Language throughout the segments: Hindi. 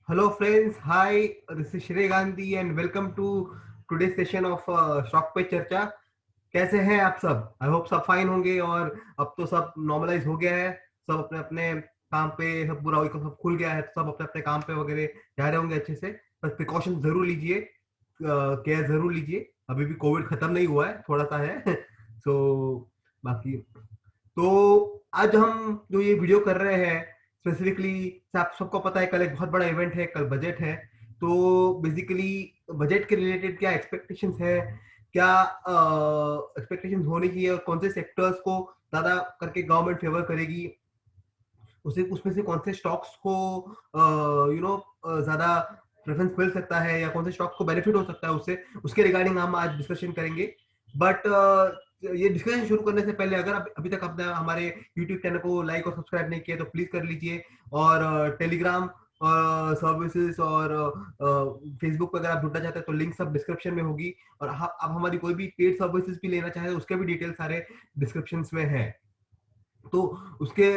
Hello friends, hi, this is Shrey Gandhi and welcome to today's session of stock पे चर्चा। कैसे हैं आप सब? आई होप सब फाइन होंगे और अब तो सब नॉर्मलाइज हो गया है। सब अपने अपने काम पे सब पूरा सब खुल गया है, तो सब अपने अपने काम पे वगैरह जा रहे होंगे अच्छे से। बस प्रिकॉशन जरूर लीजिए, केयर जरूर लीजिए। अभी भी कोविड खत्म नहीं हुआ है, थोड़ा सा है। सो बाकी तो आज हम जो ये वीडियो कर रहे हैं स्पेसिफिकली, आप सबको पता है कल एक बहुत बड़ा इवेंट है, कल बजट है। तो बेसिकली बजट के रिलेटेड क्या एक्सपेक्टेशंस है, क्या एक्सपेक्टेशंस होनी चाहिए और कौन से सेक्टर्स को ज्यादा करके गवर्नमेंट फेवर करेगी, उसे उसमें से कौन से स्टॉक्स को ज्यादा प्रेफरेंस मिल सकता है या कौन से स्टॉक्स को बेनिफिट हो सकता है उससे, उसके रिगार्डिंग हम आज डिस्कशन करेंगे। बट ये डिस्कशन शुरू करने से पहले अगर अभी तक आपने हमारे यूट्यूब चैनल को लाइक और सब्सक्राइब नहीं किया तो प्लीज कर लीजिए। और टेलीग्राम सर्विसेज और फेसबुक पर अगर आप जुड़ना चाहते हैं तो लिंक सब डिस्क्रिप्शन में होगी। और आप हमारी कोई भी पेड सर्विसेज भी लेना चाहें तो उसके भी डिटेल सारे डिस्क्रिप्शन में है। तो उसके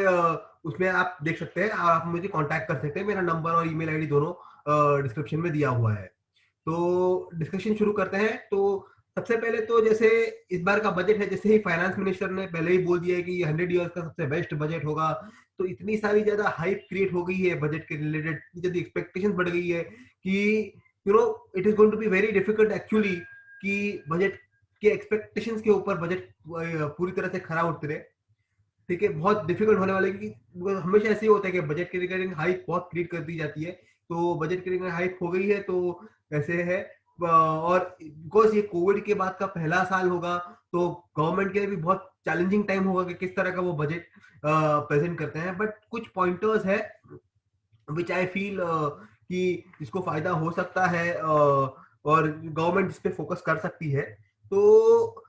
उसमें आप देख सकते हैं, आप मुझे कांटेक्ट कर सकते हैं, मेरा नंबर और ईमेल आईडी दोनों डिस्क्रिप्शन में दिया हुआ है। तो डिस्कशन शुरू करते हैं। तो सबसे पहले तो जैसे इस बार का बजट है, जैसे ही फाइनेंस मिनिस्टर ने पहले ही बोल दिया है कि ये 100 ईयर्स का सबसे बेस्ट बजट होगा, तो इतनी सारी ज्यादा हाइप क्रिएट हो गई है बजट के रिलेटेड, इतनी ज्यादा एक्सपेक्टेशन बढ़ गई है कि you know it is going to be very difficult actually कि बजट के एक्सपेक्टेशंस के ऊपर बजट पूरी तरह से खरा उतरे। ठीक है, बहुत डिफिकल्ट होने वाला है क्योंकि हमेशा ऐसे ही होता है कि बजट के रिगार्डिंग हाइप बहुत क्रिएट कर दी जाती है। तो बजट के रिगार्डिंग हाइप हो गई है, तो ऐसे है। और बिकॉज ये कोविड के बाद का पहला साल होगा, तो गवर्नमेंट के लिए भी बहुत चैलेंजिंग टाइम होगा कि किस तरह का वो बजट प्रेजेंट करते हैं। बट कुछ पॉइंटर्स है विच आई फील कि इसको फायदा हो सकता है, और गवर्नमेंट इस पे फोकस कर सकती है। तो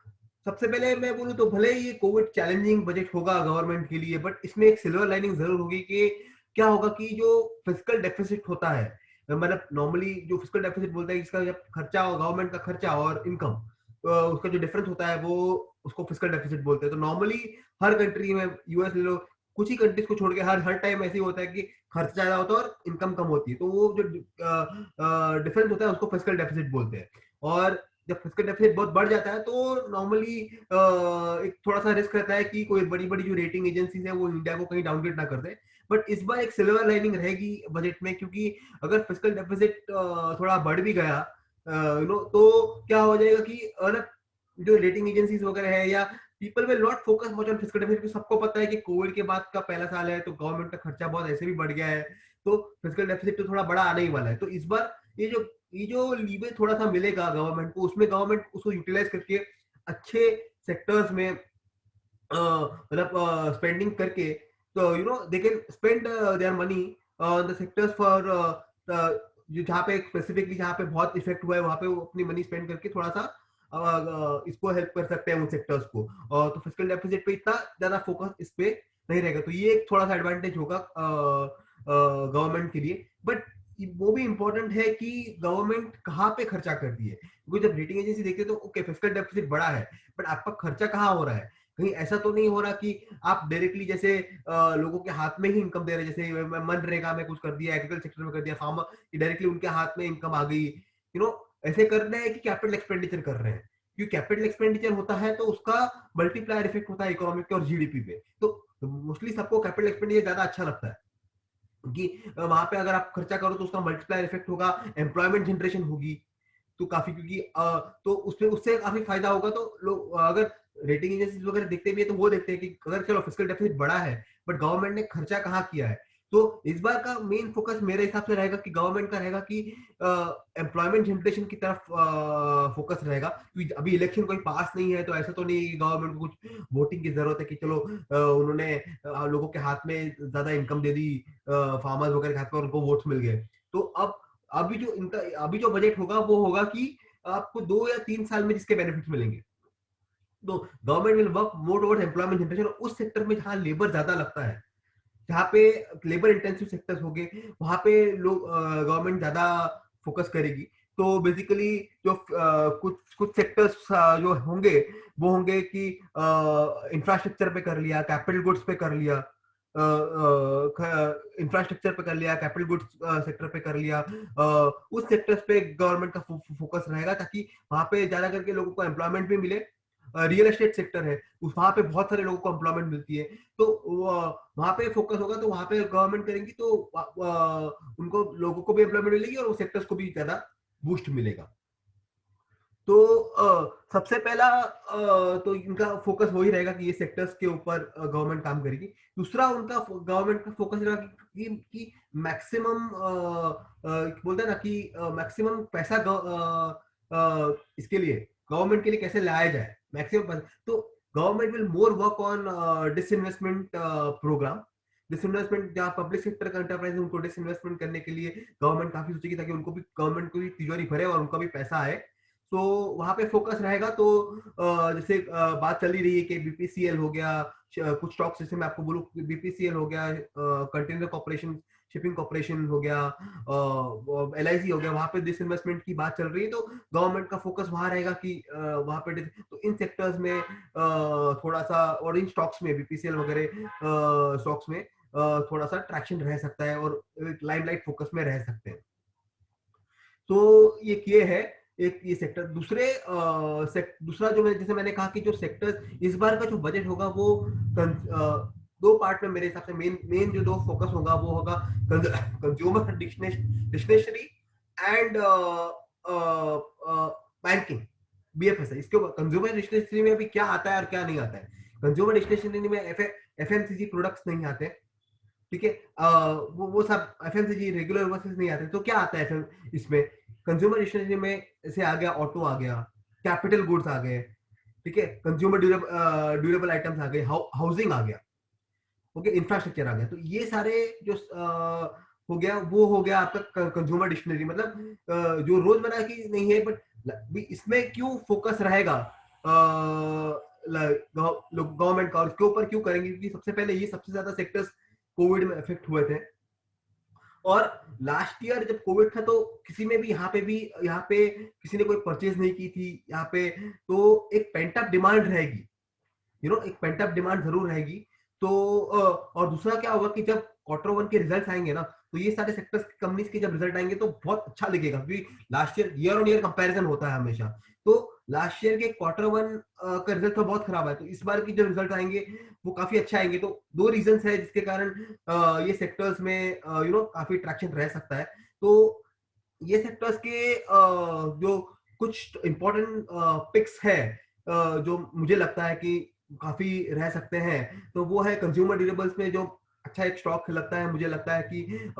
सबसे पहले मैं बोलूं तो भले ही ये कोविड चैलेंजिंग बजट होगा गवर्नमेंट के लिए, बट इसमें एक सिल्वर लाइनिंग जरूर होगी कि क्या होगा कि जो फिजिकल डेफिसिट होता है, मतलब नॉर्मली जो फिजिकल डेफिसिट बोलते हैं, इसका जब खर्चा गवर्नमेंट का खर्चा और इनकम, उसका जो डिफरेंस होता है वो उसको फिजिकल डेफिसिट बोलते हैं। तो नॉर्मली हर कंट्री में, यूएस ले लो, कुछ ही कंट्रीज को छोड़ के हर हर टाइम ऐसे ही होता है कि खर्च ज्यादा होता है और इनकम कम होती है, तो वो जो डिफरेंस होता है उसको फिजिकल डेफिसिट बोलते हैं। और जब फिजिकल डेफिसिट बहुत बढ़ जाता है तो नॉर्मली एक थोड़ा सा रिस्क रहता है कि कोई बड़ी बड़ी जो रेटिंग एजेंसीज है वो इंडिया को कहीं डाउनग्रेड ना कर दे। बट इस बार एक सिल्वर लाइनिंग रहेगी बजट में, क्योंकि अगर फिजिकल डेफिसिट थोड़ा बढ़ भी गया तो क्या हो जाएगा कि मतलब जो रेटिंग एजेंसीज वगैरह है या people will not focus much on physical deficit. सबको पता है कि कोविड के बाद का पहला साल है, तो गवर्नमेंट का खर्चा बहुत ऐसे भी बढ़ गया है, तो फिजिकल डेफिसिट तो थोड़ा बड़ा आने ही वाला है। तो इस बार ये जो लीवर थोड़ा सा मिलेगा गवर्नमेंट को, उसमें गवर्नमेंट उसको यूटिलाइज करके अच्छे सेक्टर्स में मतलब स्पेंडिंग करके, तो they can spend their money on the sectors for जहाँ पे स्पेसिफिकली जहाँ पे बहुत इफेक्ट हुआ है वहां पे वो अपनी मनी स्पेंड करके थोड़ा सा इसको हेल्प कर सकते हैं उन सेक्टर्स को। और तो फिजिकल डेफिसिट पे इतना ज्यादा फोकस इस पे नहीं रहेगा, तो ये एक थोड़ा सा एडवांटेज होगा गवर्नमेंट के लिए। बट वो भी इंपॉर्टेंट है कि गवर्नमेंट कहाँ पे खर्चा करती है, क्योंकि जब रेटिंग एजेंसी देखते हैं तो ओके फिजिकल डेफिसिट बड़ा है, बट आपका खर्चा कहाँ हो रहा है? कहीं ऐसा तो नहीं हो रहा कि आप डायरेक्टली जैसे लोगों के हाथ में ही इनकम दे रहे हैं, जैसे मनरेगा में कुछ कर दिया, एग्रीकल्चर सेक्टर में कर दिया, फार्मर डायरेक्टली उनके हाथ में इनकम आ गई। ऐसे कर रहे हैं कि कैपिटल एक्सपेंडिचर कर रहे हैं, क्योंकि कैपिटल एक्सपेंडिचर होता है तो उसका मल्टीप्लायर इफेक्ट होता है इकोनॉमिक पे और जीडीपी पे। तो मोस्टली सबको कैपिटल एक्सपेंडिचर ज्यादा अच्छा लगता है, क्योंकि वहां पे अगर आप खर्चा करो तो उसका मल्टीप्लायर इफेक्ट होगा, एम्प्लॉयमेंट जनरेशन होगी। तो काफी, क्योंकि तो उसपे उससे काफी फायदा होगा। तो लोग अगर रेटिंग एजेंसीज वगैरह देखते भी है तो वो देखते हैं कि अगर चलो फिजिकल डेफिसिट बड़ा है बट गवर्नमेंट ने खर्चा कहाँ किया है। तो इस बार का मेन फोकस मेरे हिसाब से रहेगा कि गवर्नमेंट का रहेगा कि एम्प्लॉयमेंट जनरेशन की तरफ फोकस रहेगा, क्योंकि अभी इलेक्शन कोई पास नहीं है, तो ऐसा तो नहीं है कि गवर्नमेंट को कुछ वोटिंग की जरूरत है कि चलो उन्होंने लोगों के हाथ में ज्यादा इनकम दे दी, फार्मर्स वगैरह के हाथ में, और उनको वोट्स मिल गए। तो अब अभी जो बजट होगा वो होगा कि आपको 2 या 3 साल में जिसके बेनिफिट मिलेंगे। तो government will work more towards employment generation, उस सेक्टर में जहां लेबर ज्यादा लगता है, जहाँ पे लेबर इंटेंसिव सेक्टर्स होंगे, वहां पे लोग गवर्नमेंट ज्यादा फोकस करेगी। तो बेसिकली जो कुछ कुछ सेक्टर्स जो होंगे वो होंगे कि इंफ्रास्ट्रक्चर पे कर लिया, कैपिटल गुड्स पे कर लिया, इंफ्रास्ट्रक्चर पे कर लिया, कैपिटल गुड्स सेक्टर पे कर लिया, उस सेक्टर्स पे गवर्नमेंट का फोकस रहेगा, ताकि वहां पे ज्यादा करके लोगों को एम्प्लॉयमेंट भी मिले। रियल एस्टेट सेक्टर है, उस वहां पे बहुत सारे लोगों को एम्प्लॉयमेंट मिलती है, तो वहां पे फोकस होगा, तो वहां पे गवर्नमेंट करेंगी, तो उनको लोगों को भी एम्प्लॉयमेंट मिलेगी और सेक्टर्स को भी ज्यादा बूस्ट मिलेगा। तो सबसे पहला तो इनका फोकस वही रहेगा कि ये सेक्टर्स के ऊपर गवर्नमेंट काम करेगी। दूसरा उनका गवर्नमेंट का फोकस रहेगा कि मैक्सिमम बोलते हैं ना कि मैक्सिमम पैसा इसके लिए गवर्नमेंट के लिए कैसे लाया जाए मैक्सिमम। तो government will more work on disinvestment programme. Disinvestment, जहाँ पब्लिक सेक्टर का एंटरप्राइज उनको डिसइन्वेस्टमेंट करने के लिए गवर्नमेंट काफी सोचेगी, ताकि उनको भी गवर्नमेंट को भी तिजोरी भरे और उनका भी पैसा आए। तो वहां पे फोकस रहेगा। तो जैसे बात चल ही रही है कि बीपीसीएल हो गया, कुछ स्टॉक्स जैसे मैं आपको बोलूं, बीपीसीएल हो गया, कंटेनर कॉर्पोरेशन, शिपिंग कॉर्पोरेशन हो गया, एलआईसी हो गया, वहां पे डिसइन्वेस्टमेंट की बात चल रही है, तो गवर्नमेंट का फोकस वहां रहेगा कि वहां पे तो इन सेक्टर्स में थोड़ा सा, और इन स्टॉक्स में बीपीसीएल वगैरह स्टॉक्स में थोड़ा सा ट्रैक्शन रह सकता है और लाइमलाइट फोकस में रह सकते हैं। तो ये है एक ये सेक्टर। दूसरा जो मैं, जैसे मैंने कहा कि जो सेक्टर्स इस बार का जो बजट होगा वो दो पार्ट में मेरे हिसाब से मेन मेन जो दो फोकस होगा वो होगा consumer discretionary and banking, BFSI. इसके ऊपर कंज्यूमर डिस्क्रिशनरी में अभी क्या आता है और क्या नहीं आता है। कंज्यूमर डिस्क्रिशनरी में एफएमसीजी प्रोडक्ट्स नहीं आते, ठीक है। वो सब एफएमसीजी रेगुलर वर्सेस नहीं आते, तो क्या आता है इसमें कंज्यूमर स्टेशनरी में, जैसे आ गया ऑटो, आ गया कैपिटल गुड्स, आ गए, ठीक है, कंज्यूमर ड्यूरेबल आइटम्स आ गए, हाउसिंग आ गया, ओके, इंफ्रास्ट्रक्चर आ गया। तो ये सारे जो हो गया, वो हो गया आपका कंज्यूमर डिक्शनरी। मतलब जो रोजमर्रा की नहीं है, बट इसमें क्यों फोकस रहेगा गवर्नमेंट का, और इसके ऊपर क्यों करेंगे, क्योंकि सबसे पहले ये सबसे ज्यादा सेक्टर्स कोविड में इफेक्ट हुए थे। और लास्ट ईयर जब कोविड था, तो किसी में भी यहाँ पे किसी ने कोई परचेज नहीं की थी यहाँ पे, तो एक पेंट अप डिमांड रहेगी, एक पेंट अप डिमांड जरूर रहेगी। तो और दूसरा क्या होगा कि जब क्वार्टर वन के रिजल्ट आएंगे ना, तो ये सारे सेक्टर्स कंपनीज के जब रिजल्ट आएंगे तो बहुत अच्छा लगेगा, क्योंकि last year on year comparison होता है हमेशा। तो लास्ट ईयर के क्वार्टर वन का रिजल्ट तो बहुत खराब है, तो इस बार की जो रिजल्ट आएंगे वो काफी अच्छा आएंगे। तो दो रीजन है जिसके कारण ये सेक्टर्स में काफी ट्रैक्शन रह सकता है। तो ये सेक्टर्स के जो कुछ इंपॉर्टेंट पिक्स है जो मुझे लगता है कि काफी रह सकते हैं, तो वो है कंज्यूमर ड्यूरेबल्स में जो अच्छा एक स्टॉक लगता है, मुझे लगता है कि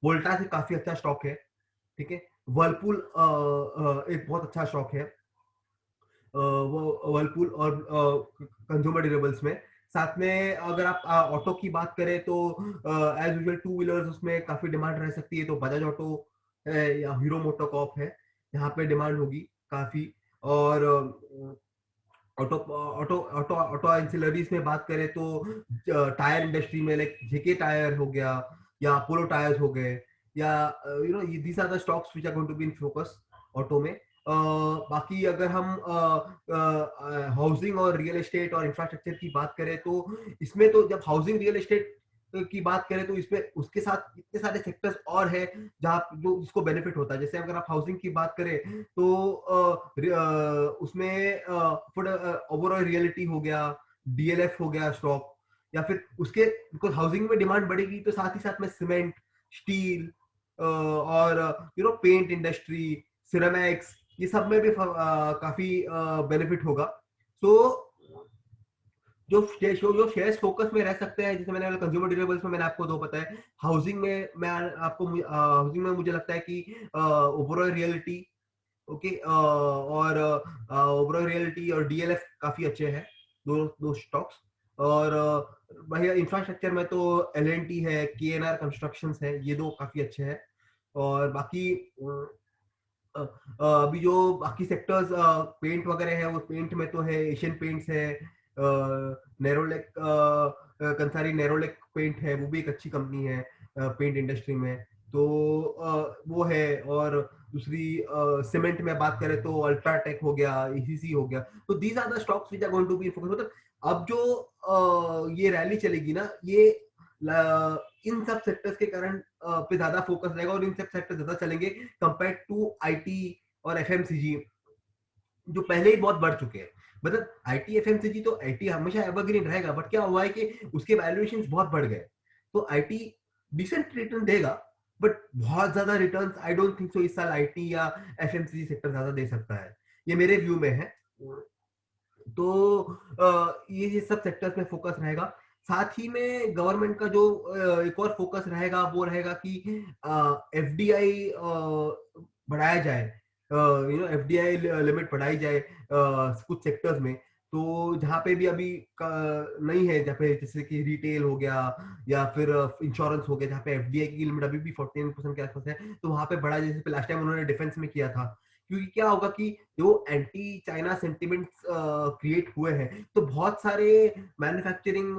वोल्टा से काफी अच्छा स्टॉक है, ठीक है। वर्लपूल एक बहुत अच्छा स्टॉक है, वो वर्लपूल और कंज्यूमर ड्यूरेबल्स में। साथ में अगर आप ऑटो की बात करें, तो एज यूजुअल टू व्हीलर्स उसमें काफी डिमांड रह सकती है, तो बजाज ऑटो है या हीरो मोटोकॉर्प है, यहाँ पे डिमांड होगी काफी। और auto auto auto auto ancillaries में बात करें, तो टायर इंडस्ट्री में लाइक जेके टायर हो गया, या अपोलो टायर्स हो गए, या these are the stocks which are going to be in focus auto में। बाकी अगर हम हाउसिंग और रियल एस्टेट और इंफ्रास्ट्रक्चर की बात करें, तो इसमें तो जब हाउसिंग रियल एस्टेट की बात करें, तो इसमें उसके साथ इतने सारे सेक्टर्स और है जहाँ जो जिसको बेनिफिट होता है। जैसे अगर आप हाउसिंग की बात करें, तो उसमें ओवरऑल रियलिटी हो गया, डीएलएफ हो गया स्टॉक, या फिर उसके, बिकॉज हाउसिंग में डिमांड बढ़ेगी, तो साथ ही साथ में सीमेंट, स्टील और पेंट इंडस्ट्री, सिरेमिक्स, ये सब में भी काफी बेनिफिट होगा। तो जो शेयर्स फोकस में रह सकते हैं, जैसे मैंने कंज्यूमर ड्यूरेबल्स में मैंने आपको दो बताया, हाउसिंग में मैं आपको हाउसिंग में मुझे लगता है कि ओवरऑल रियलिटी, ओके, और ओवरऑल रियलिटी और डीएलएफ काफी अच्छे हैं, दो दो स्टॉक्स। और भैया इंफ्रास्ट्रक्चर में तो एलएनटी है, केएनआर कंस्ट्रक्शंस है, ये दो काफी अच्छे हैं। और बाकी अभी जो बाकी सेक्टर्स पेंट वगैरह है, वो पेंट में तो है एशियन पेंट्स है, नेरोलेक, कंसारी नेरोलेक पेंट है, वो भी एक अच्छी कंपनी है पेंट इंडस्ट्री में। तो वो है। और दूसरी सीमेंट में बात करें, तो अल्ट्राटेक हो गया, एसीसी हो गया। तो these are the stocks which are going to be focus. मतलब अब जो ये रैली चलेगी ना, ये इन सब सेक्टर्स के कारण पे ज्यादा फोकस रहेगा और इन सब सेक्टर ज्यादा चलेंगे कंपेयर टू आईटी और एफएमसीजी, जो पहले ही बहुत बढ़ चुके हैं। मतलब आईटी एफएमसीजी तो आईटी हमेशा एवरग्रीन रहेगा, बट क्या हुआ है कि उसके वैल्यूएशंस बहुत बढ़ गए। तो आईटी डिसेंट रिटर्न देगा, बट बहुत ज्यादा returns I don't think so इस साल आईटी या एफएमसीजी सेक्टर ज्यादा दे सकता है, ये मेरे व्यू में है। तो ये सब सेक्टर्स में फोकस रहेगा। साथ ही में गवर्नमेंट का जो एक और फोकस रहेगा वो रहेगा कि एफडीआई बढ़ाया जाए, एफडीआई लिमिट बढ़ाई जाए कुछ सेक्टर्स में। तो जहाँ पे भी अभी नहीं है, जहाँ पे जैसे कि रिटेल हो गया या फिर इंश्योरेंस हो गया, जहाँ पे एफडीआई की लिमिट अभी भी 14% के आसपास है, तो वहां पे बढ़ा, जैसे लास्ट टाइम उन्होंने डिफेंस में किया था। क्योंकि क्या होगा कि जो एंटी चाइना सेंटिमेंट्स क्रिएट हुए हैं, तो बहुत सारे मैन्युफैक्चरिंग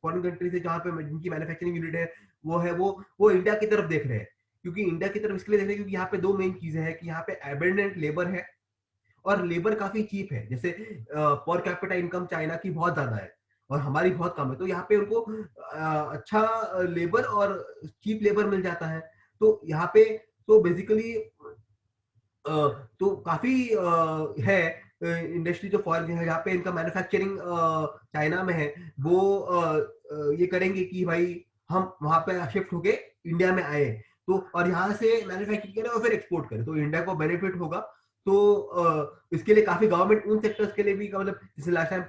फॉरेन कंट्री से जहाँ पे जिनकी मैन्युफैक्चरिंग यूनिट है वो इंडिया की तरफ देख रहे हैं। क्योंकि इंडिया की तरफ इसलिए देख रहे हैं क्योंकि यहाँ पे दो मेन चीजें हैं कि यहाँ पे एबंडेंट लेबर है और लेबर काफी चीप है। जैसे पर कैपिटा इनकम चाइना की बहुत ज्यादा है और हमारी बहुत कम है, तो यहाँ पे उनको अच्छा लेबर और चीप लेबर मिल जाता है। तो यहाँ पे तो बेसिकली तो काफी है इंडस्ट्री जो फॉरेन है, यहाँ पे इनका मैन्युफैक्चरिंग चाइना में है, वो ये करेंगे कि भाई हम वहां पे शिफ्ट होके इंडिया में आए, तो और यहाँ से मैन्युफैक्चरिंग करें और फिर एक्सपोर्ट करें, तो इंडिया को बेनिफिट होगा। तो इसके लिए काफी गवर्नमेंट उन सेक्टर्स के लिए भी मतलब जैसे लास्ट टाइम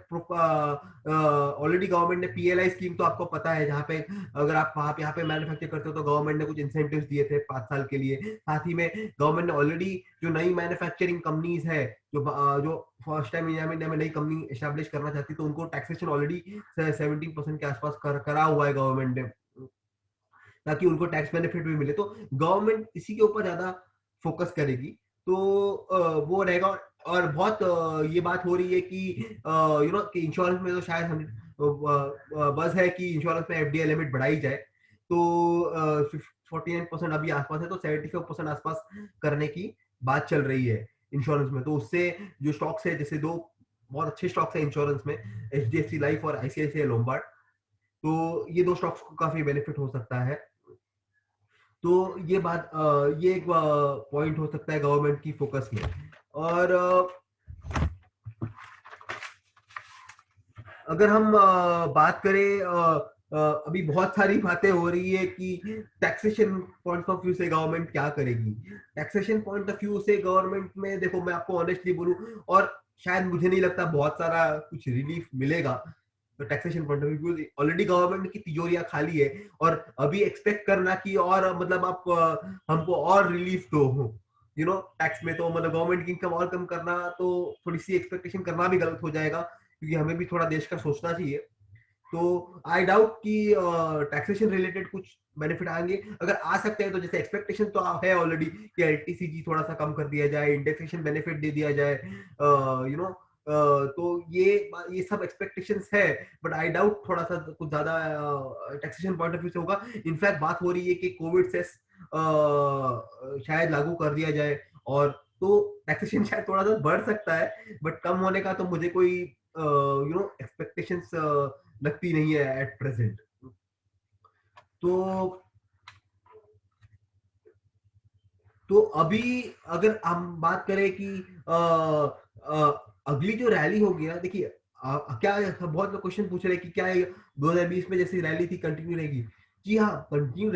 ऑलरेडी गवर्नमेंट ने पीएलआई स्कीम तो आपको पता है, जहाँ पे अगर आप वहां पे यहाँ पे मैन्युफैक्चर करते हो तो गवर्नमेंट ने कुछ इंसेंटिव्स दिए थे 5 साल के लिए। साथ ही में गवर्नमेंट ने ऑलरेडी जो नई मैन्युफैक्चरिंग कंपनीज है, जो फर्स्ट टाइम इंडिया में नई कंपनी एस्टैब्लिश करना चाहती, तो उनको टैक्सेशन ऑलरेडी 17% के आसपास करा हुआ है गवर्नमेंट ने, ताकि उनको टैक्स बेनिफिट भी मिले। तो गवर्नमेंट इसी के ऊपर ज्यादा फोकस करेगी, तो वो रहेगा। और बहुत ये बात हो रही है कि कि इंश्योरेंस में तो शायद हम बस है कि इंश्योरेंस में एफडीआई लिमिट बढ़ाई जाए। तो 49% अभी आसपास है, तो 75% आसपास करने की बात चल रही है इंश्योरेंस में। तो उससे जो स्टॉक्स है, जैसे दो बहुत अच्छे स्टॉक्स है इंश्योरेंस में, एचडीएफसी लाइफ और आईसीआईसीआई लोम्बार्ड, तो ये दो स्टॉक्स को काफी बेनिफिट हो सकता है। तो ये एक पॉइंट हो सकता है गवर्नमेंट की फोकस में। और अगर हम बात करें अभी बहुत सारी बातें हो रही है कि टैक्सेशन पॉइंट ऑफ व्यू से गवर्नमेंट क्या करेगी। टैक्सेशन पॉइंट ऑफ व्यू से गवर्नमेंट में देखो, मैं आपको ऑनेस्टली बोलूं, और शायद मुझे नहीं लगता बहुत सारा कुछ रिलीफ मिलेगा। तो taxation point of view already government की तिजोरियां खाली है, और अभी एक्सपेक्ट करना कि और मतलब आप हमको और रिलीफ दो, टैक्स में, तो मतलब गवर्नमेंट की इनकम और कम करना, तो थोड़ी सी एक्सपेक्टेशन करना भी गलत हो जाएगा, क्योंकि हमें भी थोड़ा देश का सोचना चाहिए। तो आई डाउट कि टैक्सेशन रिलेटेड कुछ बेनिफिट आएंगे। अगर आ सकते हैं तो जैसे एक्सपेक्टेशन तो है ऑलरेडी कि एलटीसीजी थोड़ा सा कम कर दिया जाए, इंडेक्सेशन बेनिफिट दे दिया जाए, तो ये सब एक्सपेक्टेशंस है। बट आई डाउट थोड़ा सा कुछ ज्यादा टैक्सेशन पॉइंट ऑफ व्यू से होगा। इनफैक्ट बात हो रही है कि कोविड सेस शायद लागू कर दिया जाए, और तो टैक्सेशन शायद थोड़ा सा बढ़ सकता है, बट कम होने का तो मुझे कोई एक्सपेक्टेशंस लगती नहीं है एट प्रेजेंट। तो अभी अगर हम बात करें कि अगली जो रैली होगी ना, देखिए क्या बहुत लोग क्वेश्चन पूछ रहे हैं कि क्या 2020 में जैसी रैली थी कंटिन्यू रहेगी। जी हाँ, कंटिन्यू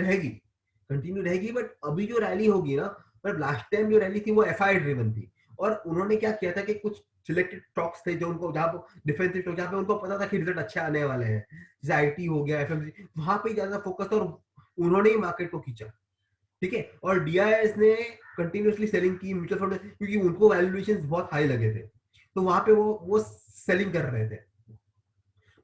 रहेगी, बट अभी जो रैली होगी ना, मतलब लास्ट टाइम जो रैली थी वो एफआई ड्रिवन थी, और उन्होंने क्या किया था कि कुछ सिलेक्टेड स्टॉक्स थे जो उनको, जहाँ डिफेंस स्टॉक, जहाँ पे उनको पता था कि रिजल्ट अच्छे आने वाले हैं, जैसे आईटी हो गया, एफएमसी, वहां पे ज्यादा फोकस था, और उन्होंने ही मार्केट को खींचा। ठीक है, और डीआईएस ने कंटिन्यूअसली सेलिंग की म्यूचुअल फंड, क्योंकि उनको वैल्यूएशंस बहुत हाई लगे थे, तो वहां पे वो सेलिंग कर रहे थे।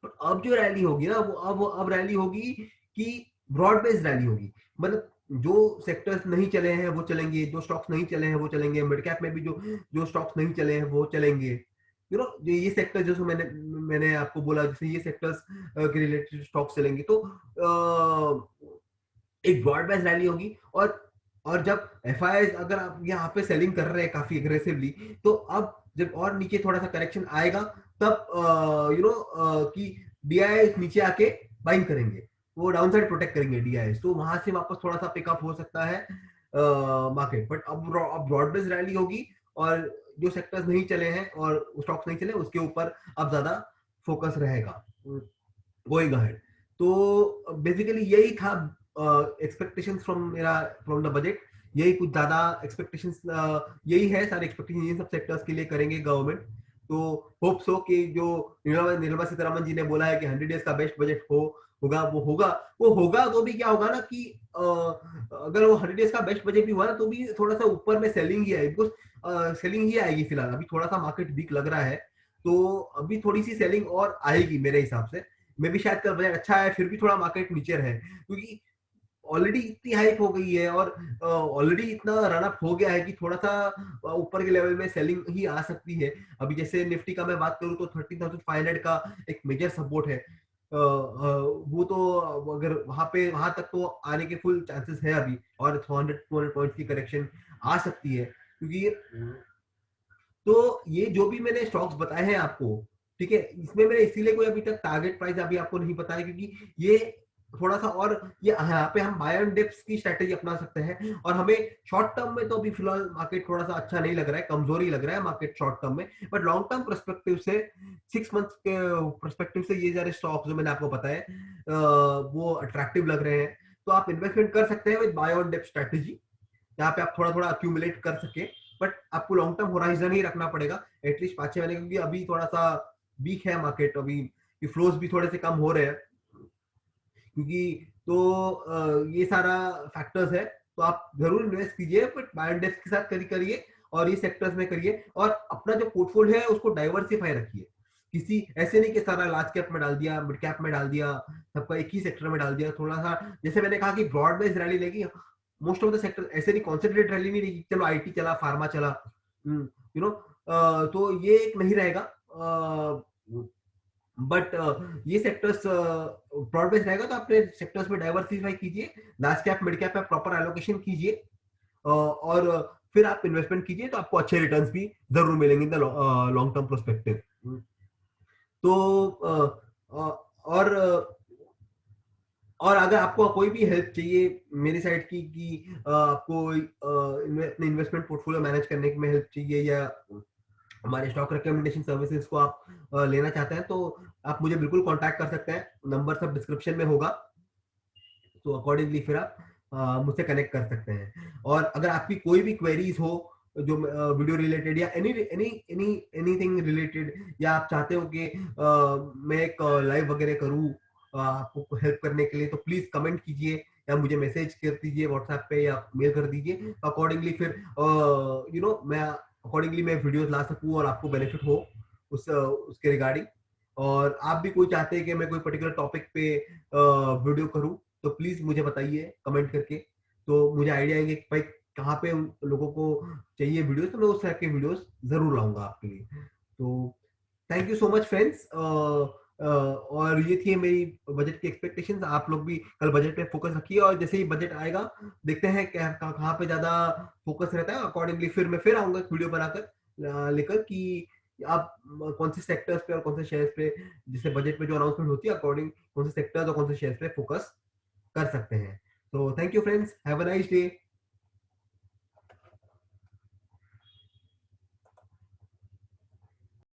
पर अब जो रैली होगी ना, वो अब रैली होगी कि ब्रॉड बेस्ड रैली होगी। मतलब जो सेक्टर्स नहीं चले हैं वो चलेंगे, जो स्टॉक्स नहीं चले हैं वो चलेंगे, मिड कैप में भी जो स्टॉक्स नहीं चले हैं वो चलेंगे। जो ये सेक्टर, जैसे मैंने आपको बोला, जैसे ये सेक्टर्स के रिलेटेड स्टॉक्स चलेंगे, तो एक ब्रॉड बेस्ड रैली होगी। और जब एफआई अगर आप यहाँ पे सेलिंग कर रहे हैं काफी एग्रेसिवली, तो अब जब और नीचे थोड़ा सा करेक्शन आएगा, तब कि डीआई नीचे आके बाइंग करेंगे, वो डाउन साइड प्रोटेक्ट करेंगे डीआई, तो वहां से वापस थोड़ा सा पिकअप हो सकता है मार्केट। बट अब ब्रॉड बेस्ड रैली होगी और जो सेक्टर्स नहीं चले हैं और स्टॉक्स नहीं चले उसके ऊपर अब ज्यादा फोकस रहेगा गोइंग अहेड। तो बेसिकली यही था एक्सपेक्टेशंस फ्रॉम द बजट, यही कुछ ज्यादा एक्सपेक्टेशंस, यही है सारे एक्सपेक्टेशन ये सब सेक्टर्स के लिए करेंगे गवर्नमेंट। तो होप सो कि जो निर्मला सीतारमन जी ने बोला है कि 100 डेज का बेस्ट बजट होगा, वो होगा तो भी क्या होगा ना कि अगर वो 100 डेज का बेस्ट बजट भी हुआ ना तो भी थोड़ा सा ऊपर में सेलिंग ही आएगी, बिकॉज सेलिंग ही आएगी फिलहाल, अभी थोड़ा सा मार्केट वीक लग रहा है, तो अभी थोड़ी सी सेलिंग और आएगी मेरे हिसाब से। मे भी शायद कल बजट अच्छा है फिर भी थोड़ा मार्केट नीचे रहे, क्योंकि ऑलरेडी इतनी हाइप हो गई है और ऑलरेडी इतना रन अप हो गया है कि थोड़ा सा ऊपर के लेवल में सेलिंग ही आ सकती है। अभी जैसे निफ्टी का मैं बात करूं तो 13,500 का एक मेजर सपोर्ट है, वो तो अगर वहां तक तो आने के फुल चांसेस है अभी, और 100-200 पॉइंट्स की करेक्शन आ सकती है, क्योंकि तो ये जो भी मैंने स्टॉक्स बताए हैं आपको, ठीक है, इसमें मैंने इसीलिए कोई अभी तक टारगेट प्राइस अभी आपको नहीं बताया, क्योंकि ये थोड़ा सा और ये यहाँ पे हम बाय एंड डिप्स की स्ट्रेटेजी अपना सकते हैं, और हमें शॉर्ट टर्म में तो अभी फिलहाल मार्केट थोड़ा सा अच्छा नहीं लग रहा है, कमजोरी लग रहा है मार्केट शॉर्ट टर्म में, बट लॉन्ग टर्म परस्पेक्टिव से 6 मंथ्स के परस्पेक्टिव से ये सारे स्टॉक्स जो मैंने आपको बताए वो अट्रैक्टिव लग रहे हैं। तो आप इन्वेस्टमेंट कर सकते हैं with buy on dip strategy, जहाँ पे आप थोड़ा थोड़ा अक्यूमुलेट कर सके, बट आपको लॉन्ग टर्म होराइजन ही रखना पड़ेगा एटलीस्ट 5-6 महीने, क्योंकि अभी थोड़ा सा वीक है मार्केट, अभी फ्लोज भी थोड़े से कम हो रहे हैं, क्योंकि ये सारा फैक्टर्स है। तो आप जरूर इन्वेस्ट कीजिए, बट बाय इंडेक्स के साथ करिए और ये सेक्टर्स में करिए, और अपना जो पोर्टफोलियो है उसको डाइवर्सिफाई रखिए, किसी ऐसे नहीं कि सारा लार्ज कैप में डाल दिया, मिड कैप में डाल दिया, सबका एक ही सेक्टर में डाल दिया, थोड़ा सा जैसे मैंने कहा कि ब्रॉड बेस्ड रैली लेगी, मोस्ट ऑफ द सेक्टर ऐसे नहीं, कॉन्सेंट्रेट रैली नहीं रहेगी, चलो आईटी चला, फार्मा चला, यू नो, तो ये एक नहीं रहेगा, बट ये सेक्टर्स ब्रॉड बेस्ड रहेगा, तो अपने सेक्टर्स में डाइवर्सिफाई कीजिए, लार्ज कैप मिड कैप पे प्रॉपर एलोकेशन कीजिए, और फिर आप इन्वेस्टमेंट कीजिए, तो आपको अच्छे रिटर्न्स भी जरूर मिलेंगे in the long term prospective. तो और और अगर आपको कोई भी हेल्प चाहिए मेरी साइड की कि आपको अपने इन्वेस्टमेंट पोर्टफोलियो मैनेज करने में हेल्प चाहिए, या हमारे स्टॉक रिकमेंडेशन सर्विसेज को आप लेना चाहते हैं, तो आप मुझे बिल्कुल कांटेक्ट कर सकते हैं, नंबर सब डिस्क्रिप्शन में होगा, तो अकॉर्डिंगली फिर आप मुझसे कनेक्ट कर सकते हैं। और अगर आपकी कोई भी क्वेरीज हो जो वीडियो रिलेटेड या any any any anything related, या आप चाहते हो कि मैं एक लाइव वगैरह करूं आपको हेल्प करने के लिए, तो प्लीज कमेंट कीजिए या मुझे मैसेज कर दीजिए व्हाट्सएप पे या मेल कर दीजिए, अकॉर्डिंगली फिर मैं अकॉर्डिंगली मैं वीडियोस ला सकूं और आपको बेनिफिट हो उसके रिगार्डिंग। और आप भी कोई चाहते हैं कि मैं कोई पर्टिकुलर टॉपिक पे वीडियो करूं, तो प्लीज मुझे बताइए कमेंट करके, तो मुझे आइडिया आएंगे कि भाई कहाँ पे उन लोगों को चाहिए वीडियोस, तो मैं उस तरह के वीडियोस जरूर लाऊंगा आपके लिए। तो thank you so much friends, और ये थी मेरी बजट की एक्सपेक्टेशंस। आप लोग भी कल बजट पे फोकस रखिए, और जैसे ही बजट आएगा देखते हैं क्या कहाँ पे ज्यादा फोकस रहता है, अकॉर्डिंगली फिर मैं फिर आऊंगा एक वीडियो बनाकर लेकर कि आप कौन से सेक्टर्स पे और कौन से शेयर्स पे, जिससे बजट में जो अनाउंसमेंट होती है अकॉर्डिंग कौन से सेक्टर्स और कौन से शेयर्स पे फोकस कर सकते हैं। तो thank you friends, have a nice day.